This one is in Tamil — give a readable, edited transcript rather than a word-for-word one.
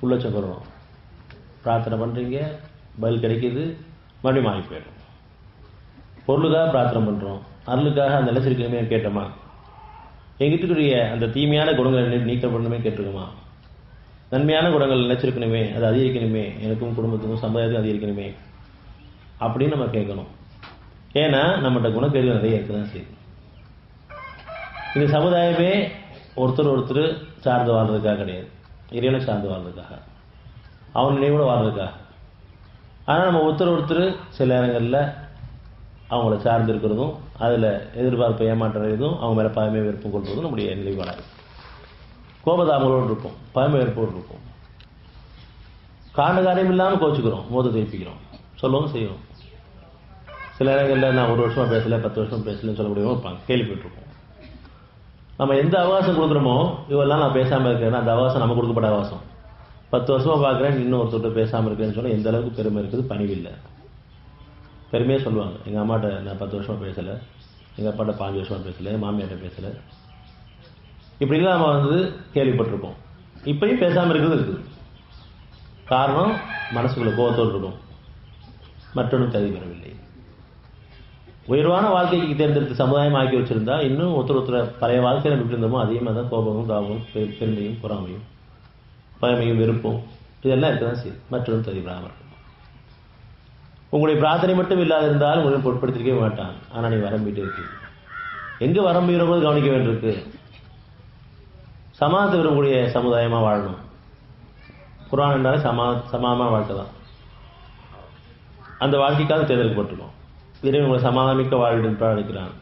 உள்ளச்சம் பெறணும். பிரார்த்தனை பண்ணுறீங்க, பதில் கிடைக்கிது, மறுபடியும் மாறி போயிடும். பொருளுக்காக பிரார்த்தனை பண்ணுறோம், அருளுக்காக அந்த நிலைச்சிருக்கணுமே கேட்டோமா? எங்கிட்டக்கூடிய அந்த தீமையான குணங்களை நீக்கப்படணுமே கேட்டிருக்குமா? நன்மையான குணங்கள் நிலைச்சிருக்கணுமே, அது அதிகரிக்கணுமே, எனக்கும் குடும்பத்துக்கும் சமுதாயத்துக்கும் அதிகரிக்கணுமே அப்படின்னு நம்ம கேட்கணும். ஏன்னா நம்மகிட்ட குணக்கேடுகள் நிறைய இருக்குதான் செய்யுது. இந்த சமுதாயமே ஒருத்தர் சார்ந்து வாழ்றதுக்காக கிடையாது, இறைவனை சார்ந்து வாழ்றதுக்காக, அவன் நினைவோட வாழ்றதுக்காக. ஆனால் நம்ம ஒருத்தர் சில நேரங்களில் அவங்கள சார்ந்து இருக்கிறதும், அதில் எதிர்பார்ப்பு ஏமாற்றுறதும், அவங்க மேலே பகைமை வெறுப்பு கொள்வதும் நம்முடைய நிலைப்பாடாக கோபதாமங்களோடு இருக்கும், பகைமை வெறுப்போடு இருக்கும். காரணம் இல்லாமல் கோச்சுக்கிறோம், மோத திருப்பிக்கிறோம், சொல்லவும் செய்வோம். சில நேரங்களில் நான் 1 வருஷமாக பேசலை, 10 வருஷம் பேசலன்னு சொல்லக்கூடியவங்க இருப்பாங்க, கேள்விப்பட்டிருப்போம். நம்ம எந்த அவகாசம் கொடுக்குறோமோ, இவெல்லாம் நான் பேசாமல் இருக்கிறேன்னா அந்த அவகாசம் நம்ம கொடுக்கப்பட்ட அவகாசம். 10 வருஷமாக பார்க்குறேன், இன்னும் ஒருத்தர் பேசாமல் இருக்கிறேன்னு சொன்னால் எந்த அளவுக்கு பெருமை இருக்குது, பணிவில்லை. பெருமையாக சொல்லுவாங்க, எங்கள் அம்மாட்ட நான் 10 வருஷமாக பேசலை, எங்கள் அப்பாட்ட 5 வருஷமாக பேசலை, மாமியார்ட்ட பேசலை, இப்படிலாம் நம்ம கேள்விப்பட்டிருக்கோம். இப்பயும் பேசாமல் இருக்கிறது இருக்குது. காரணம் மனசுக்குள்ள கோபத்தோடு இருக்கும், மற்றொன்றும் தகுதி பெறவில்லை. உயர்வான வாழ்க்கைக்கு தேர்ந்தெடுத்து சமுதாயம் ஆக்கி வச்சிருந்தா இன்னும் ஒருத்தர் பழைய வாழ்க்கையில் எப்படி இருந்தோமோ அதிகமாக தான் கோபமும், தாபமும், பெருமையும், பொறாமையும், பகைமையும், வெறுப்பும் இதெல்லாம் இருக்கதான் செய்யும். மற்றொன்றும் தகுதி பெறாமல் இருக்கும். உங்களுடைய பிரார்த்தனை மட்டும் இல்லாத இருந்தால் உங்களை பொருட்படுத்திருக்கவே மாட்டான். ஆனால் நீ வரம்பிட்டு இருக்கு. எங்கே வரம்புகிறபோது கவனிக்க வேண்டியிருக்கு. சமாதத்தை விரும்பக்கூடிய சமுதாயமாக வாழணும். குர்ஆன் என்றாலே சமாதமாக வாழ்க்கை தான். அந்த வாழ்க்கைக்காக தேர்ந்தெடுக்கப்பட்டிருக்கோம். இறைவன் உங்களை சமாதானமிக்க வாழ்விடம் அழைக்கிறான்.